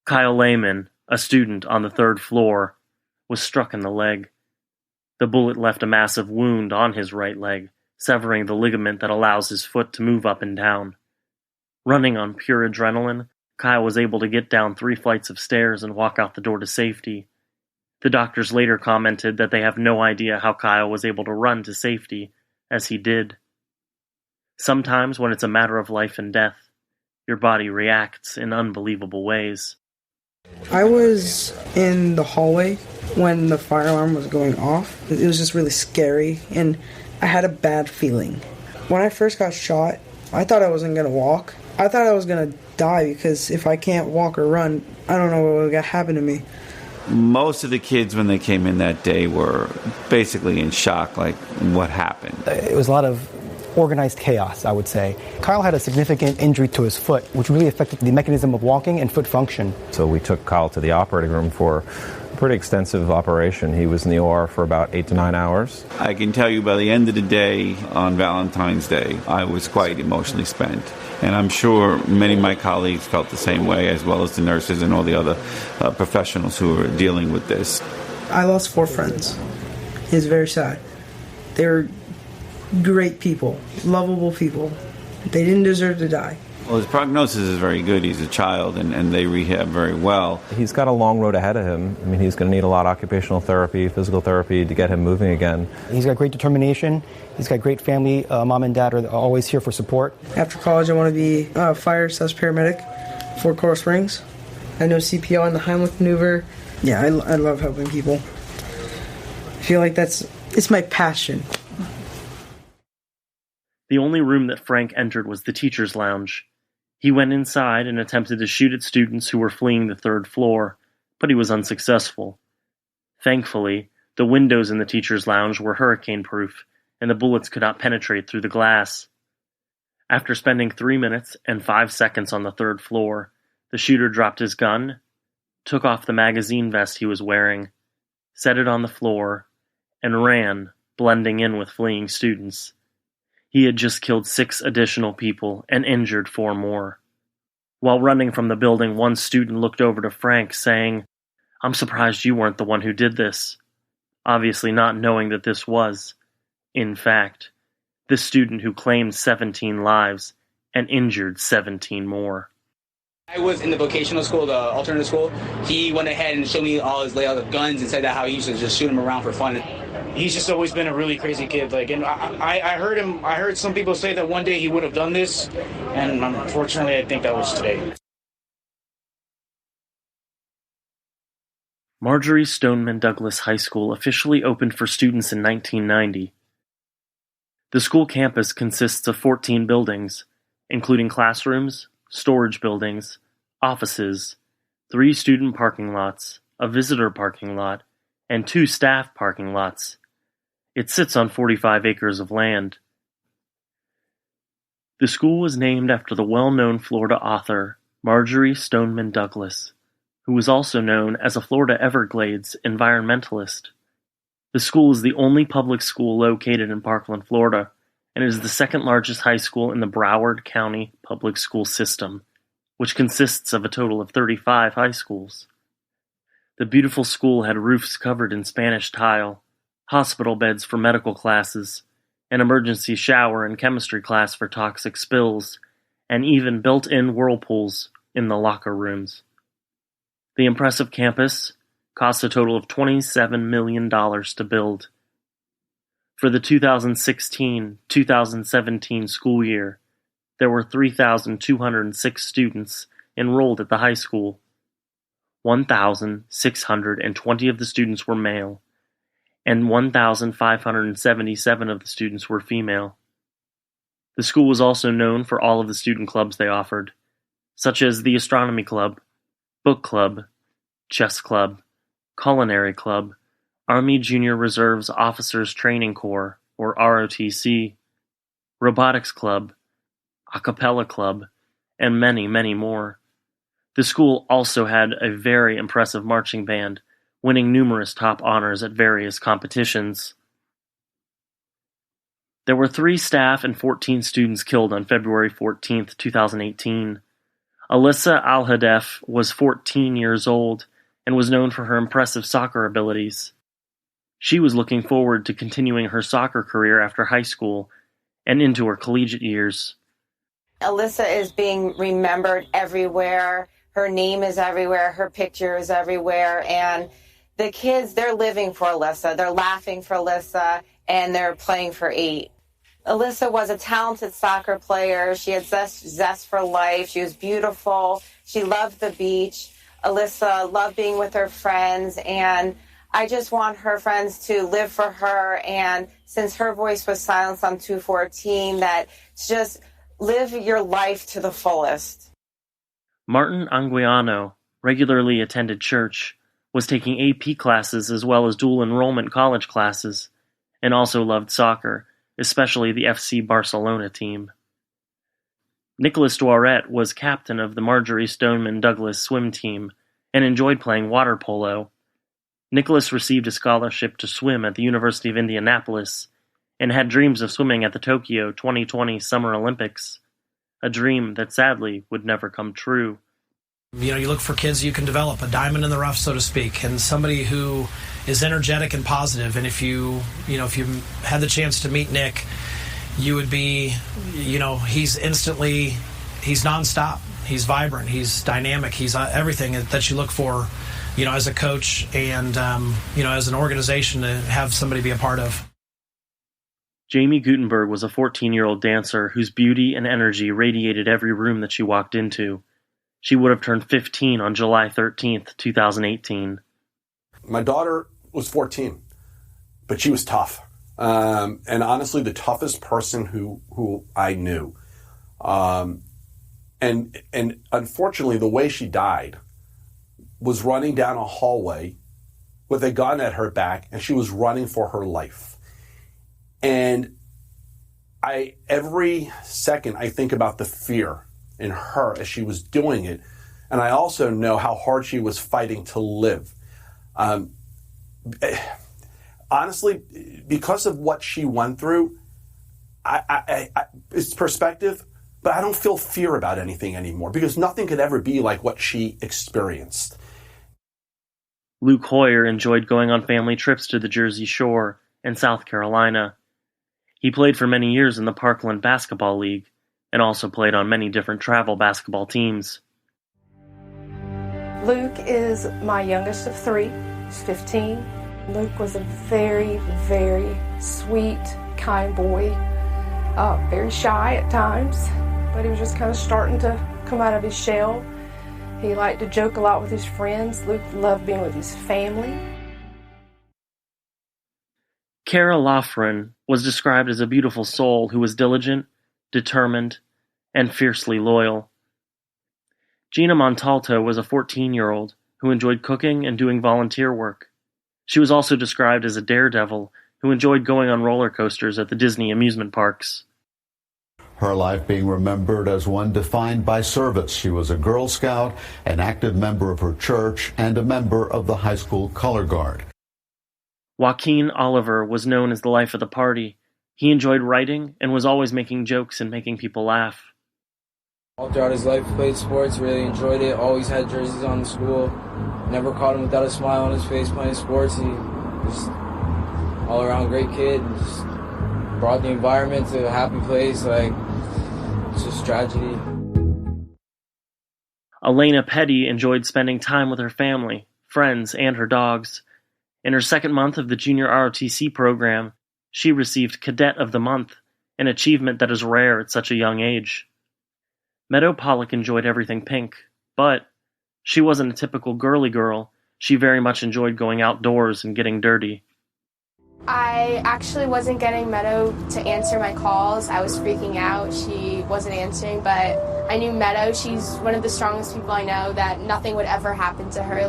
Kyle Lehman, a student on the third floor, was struck in the leg. The bullet left a massive wound on his right leg, severing the ligament that allows his foot to move up and down. Running on pure adrenaline, Kyle was able to get down 3 flights of stairs and walk out the door to safety. The doctors later commented that they have no idea how Kyle was able to run to safety, as he did. Sometimes when it's a matter of life and death, your body reacts in unbelievable ways. I was in the hallway when the fire alarm was going off. It was just really scary, and I had a bad feeling. When I first got shot, I thought I wasn't going to walk. I thought I was going to die, because if I can't walk or run, I don't know what would happen to me. Most of the kids, when they came in that day, were basically in shock, like, what happened? It was a lot of organized chaos, I would say. Kyle had a significant injury to his foot, which really affected the mechanism of walking and foot function. So we took Kyle to the operating room for a pretty extensive operation. He was in the OR for about 8 to 9 hours. I can tell you by the end of the day, on Valentine's Day, I was quite emotionally spent. And I'm sure many of my colleagues felt the same way, as well as the nurses and all the other professionals who were dealing with this. I lost 4 friends. It's very sad. They were great people, lovable people. They didn't deserve to die. Well, his prognosis is very good. He's a child, and they rehab very well. He's got a long road ahead of him. I mean, he's going to need a lot of occupational therapy, physical therapy to get him moving again. He's got great determination. He's got great family. Mom and dad are always here for support. After college, I want to be a fire/paramedic for Coral Springs. I know CPR and the Heimlich maneuver. Yeah, I love helping people. I feel like it's my passion. The only room that Frank entered was the teacher's lounge. He went inside and attempted to shoot at students who were fleeing the third floor, but he was unsuccessful. Thankfully, the windows in the teacher's lounge were hurricane-proof, and the bullets could not penetrate through the glass. After spending 3 minutes and 5 seconds on the third floor, the shooter dropped his gun, took off the magazine vest he was wearing, set it on the floor, and ran, blending in with fleeing students. He had just killed 6 additional people and injured 4 more. While running from the building, one student looked over to Frank, saying, "I'm surprised you weren't the one who did this," obviously not knowing that this was, in fact, the student who claimed 17 lives and injured 17 more. I was in the vocational school, the alternative school. He went ahead and showed me all his layout of guns and said that how he used to just shoot them around for fun. He's just always been a really crazy kid. And I heard some people say that one day he would have done this, and unfortunately I think that was today. Marjory Stoneman Douglas High School officially opened for students in 1990. The school campus consists of 14 buildings, including classrooms, storage buildings, offices, 3 student parking lots, a visitor parking lot, and 2 staff parking lots. It sits on 45 acres of land. The school was named after the well-known Florida author Marjory Stoneman Douglas, who was also known as a Florida Everglades environmentalist. The school is the only public school located in Parkland, Florida, and is the second largest high school in the Broward County public school system, which consists of a total of 35 high schools. The beautiful school had roofs covered in Spanish tile, hospital beds for medical classes, an emergency shower and chemistry class for toxic spills, and even built-in whirlpools in the locker rooms. The impressive campus cost a total of $27 million to build. For the 2016-2017 school year, there were 3,206 students enrolled at the high school. 1,620 of the students were male, and 1,577 of the students were female. The school was also known for all of the student clubs they offered, such as the Astronomy Club, Book Club, Chess Club, Culinary Club, Army Junior Reserves Officers Training Corps, or ROTC, Robotics Club, A Cappella Club, and many, many more. The school also had a very impressive marching band, winning numerous top honors at various competitions. There were 3 staff and 14 students killed on February 14, 2018. Alyssa Al-Hadef was 14 years old and was known for her impressive soccer abilities. She was looking forward to continuing her soccer career after high school and into her collegiate years. Alyssa is being remembered everywhere. Her name is everywhere. Her picture is everywhere. And the kids, they're living for Alyssa. They're laughing for Alyssa, and they're playing for 8. Alyssa was a talented soccer player. She had zest for life. She was beautiful. She loved the beach. Alyssa loved being with her friends, and I just want her friends to live for her. And since her voice was silenced on 214, that just live your life to the fullest. Martin Anguiano regularly attended church, was taking AP classes as well as dual enrollment college classes, and also loved soccer, especially the FC Barcelona team. Nicholas Dwaret was captain of the Marjory Stoneman Douglas swim team and enjoyed playing water polo. Nicholas received a scholarship to swim at the University of Indianapolis and had dreams of swimming at the Tokyo 2020 Summer Olympics, a dream that sadly would never come true. You know, you look for kids you can develop, a diamond in the rough, so to speak, and somebody who is energetic and positive. And if you had the chance to meet Nick, you would be, he's nonstop. He's vibrant. He's dynamic. He's everything that you look for, as a coach and, as an organization to have somebody be a part of. Jamie Gutenberg was a 14-year-old dancer whose beauty and energy radiated every room that she walked into. She would have turned 15 on July 13th, 2018. My daughter was 14, but she was tough. And honestly, the toughest person who I knew. And unfortunately, the way she died was running down a hallway with a gun at her back, and she was running for her life. And every second I think about the fear in her as she was doing it. And I also know how hard she was fighting to live. Honestly, because of what she went through, it's perspective, but I don't feel fear about anything anymore because nothing could ever be like what she experienced. Luke Hoyer enjoyed going on family trips to the Jersey Shore and South Carolina. He played for many years in the Parkland Basketball League and also played on many different travel basketball teams. Luke is my youngest of 3. He's 15. Luke was a very, very sweet, kind boy. Very shy at times, but he was just kind of starting to come out of his shell. He liked to joke a lot with his friends. Luke loved being with his family. Cara Loughran was described as a beautiful soul who was diligent, determined, and fiercely loyal. Gina Montalto was a 14-year-old who enjoyed cooking and doing volunteer work. She was also described as a daredevil who enjoyed going on roller coasters at the Disney amusement parks. Her life being remembered as one defined by service. She was a Girl Scout, an active member of her church, and a member of the high school color guard. Joaquin Oliver was known as the life of the party. He enjoyed writing and was always making jokes and making people laugh. All throughout his life, played sports, really enjoyed it, always had jerseys on in school. Never caught him without a smile on his face playing sports. He was all-around great kid. Just brought the environment to a happy place. It's just tragedy. Elena Petty enjoyed spending time with her family, friends, and her dogs. In her second month of the junior ROTC program, she received Cadet of the Month, an achievement that is rare at such a young age. Meadow Pollock enjoyed everything pink, but she wasn't a typical girly girl. She very much enjoyed going outdoors and getting dirty. I actually wasn't getting Meadow to answer my calls. I was freaking out. She wasn't answering, but I knew Meadow. She's one of the strongest people I know, that nothing would ever happen to her.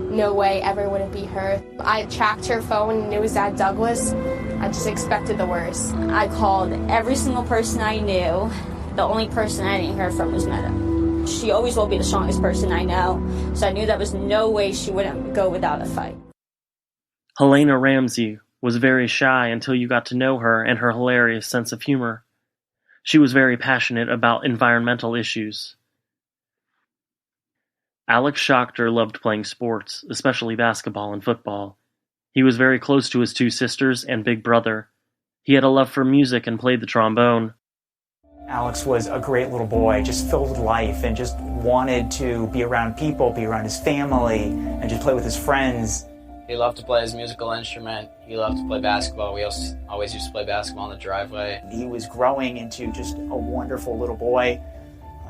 No way ever would it be her. I tracked her phone and it was at Douglas. I just expected the worst. I called every single person I knew. The only person I didn't hear from was Meadow. She always will be the strongest person I know, so I knew there was no way she wouldn't go without a fight. Helena Ramsey was very shy until you got to know her and her hilarious sense of humor. She was very passionate about environmental issues. Alex Schachter loved playing sports, especially basketball and football. He was very close to his two sisters and big brother. He had a love for music and played the trombone. Alex was a great little boy, just filled with life and just wanted to be around people, be around his family, and just play with his friends. He loved to play his musical instrument. He loved to play basketball. We always used to play basketball in the driveway. He was growing into just a wonderful little boy.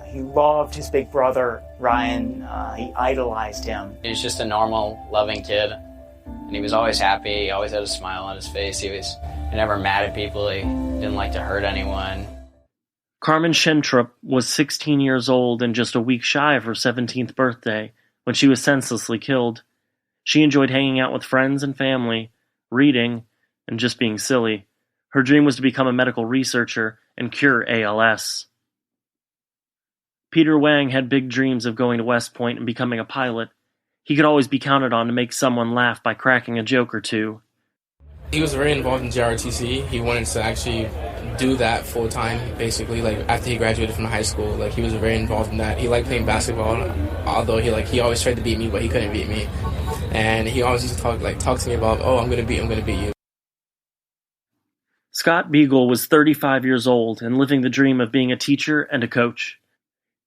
He loved his big brother, Ryan. He idolized him. He was just a normal, loving kid. And he was always happy. He always had a smile on his face. He was never mad at people. He didn't like to hurt anyone. Carmen Schentrup was 16 years old and just a week shy of her 17th birthday when she was senselessly killed. She enjoyed hanging out with friends and family, reading, and just being silly. Her dream was to become a medical researcher and cure ALS. Peter Wang had big dreams of going to West Point and becoming a pilot. He could always be counted on to make someone laugh by cracking a joke or two. He was very involved in JRTC. He wanted to actually do that full time, basically. Like after he graduated from high school, like he was very involved in that. He liked playing basketball, although he always tried to beat me, but he couldn't beat me. And he always used to talk to me about, oh, I'm gonna beat you. Scott Beagle was 35 years old and living the dream of being a teacher and a coach.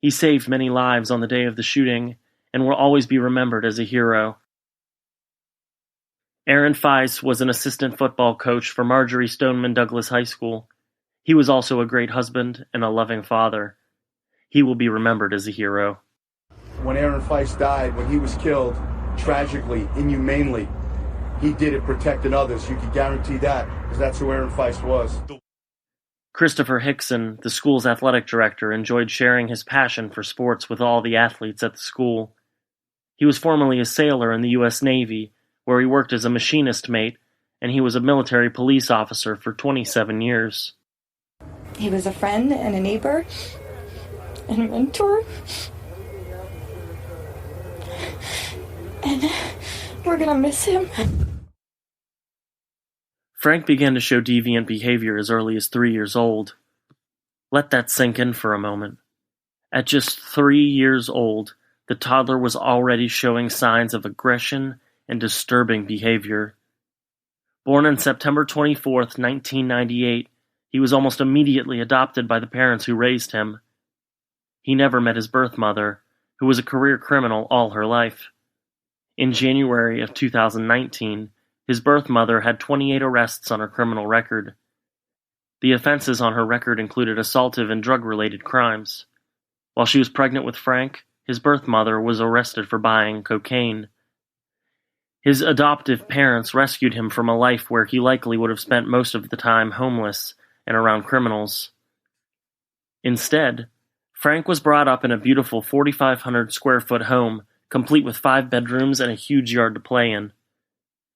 He saved many lives on the day of the shooting and will always be remembered as a hero. Aaron Feist was an assistant football coach for Marjory Stoneman Douglas High School. He was also a great husband and a loving father. He will be remembered as a hero. When Aaron Feist died, when he was killed, tragically, inhumanely, he did it protecting others. You can guarantee that, because that's who Aaron Feist was. Christopher Hickson, the school's athletic director, enjoyed sharing his passion for sports with all the athletes at the school. He was formerly a sailor in the U.S. Navy, where he worked as a machinist mate, and he was a military police officer for 27 years. He was a friend and a neighbor and a mentor. And we're gonna miss him. Frank began to show deviant behavior as early as 3 years old. Let that sink in for a moment. At just 3 years old, the toddler was already showing signs of aggression and disturbing behavior. Born on September 24th, 1998, he was almost immediately adopted by the parents who raised him. He never met his birth mother, who was a career criminal all her life. In January of 2019, his birth mother had 28 arrests on her criminal record. The offenses on her record included assaultive and drug-related crimes. While she was pregnant with Frank, his birth mother was arrested for buying cocaine. His adoptive parents rescued him from a life where he likely would have spent most of the time homeless and around criminals. Instead, Frank was brought up in a beautiful 4,500 square foot home, complete with 5 bedrooms and a huge yard to play in.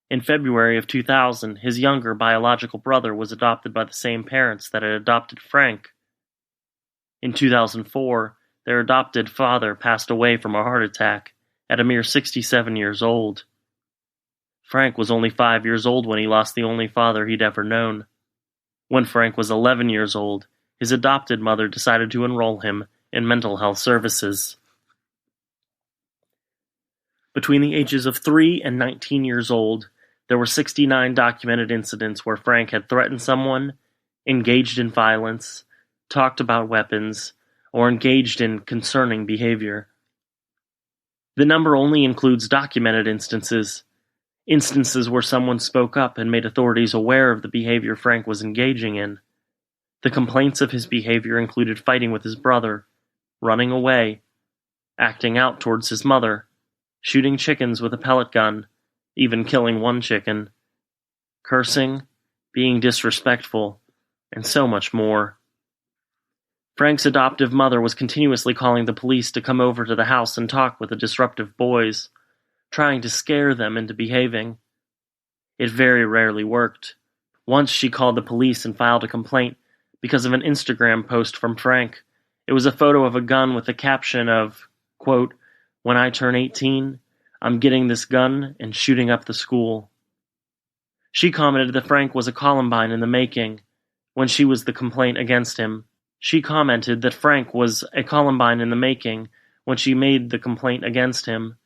In February of 2000, his younger biological brother was adopted by the same parents that had adopted Frank. In 2004, their adopted father passed away from a heart attack at a mere 67 years old. Frank was only 5 years old when he lost the only father he'd ever known. When Frank was 11 years old, his adopted mother decided to enroll him in mental health services. Between the ages of 3 and 19 years old, there were 69 documented incidents where Frank had threatened someone, engaged in violence, talked about weapons, or engaged in concerning behavior. The number only includes documented instances where someone spoke up and made authorities aware of the behavior Frank was engaging in. The complaints of his behavior included fighting with his brother, running away, acting out towards his mother, shooting chickens with a pellet gun, even killing one chicken, cursing, being disrespectful, and so much more. Frank's adoptive mother was continuously calling the police to come over to the house and talk with the disruptive boys, trying to scare them into behaving. It very rarely worked. Once she called the police and filed a complaint because of an Instagram post from Frank. It was a photo of a gun with the caption of, quote, "When I turn 18, I'm getting this gun and shooting up the school." She commented that Frank was a Columbine in the making when she was the complaint against him. She commented that Frank was a Columbine in the making When she made the complaint against him,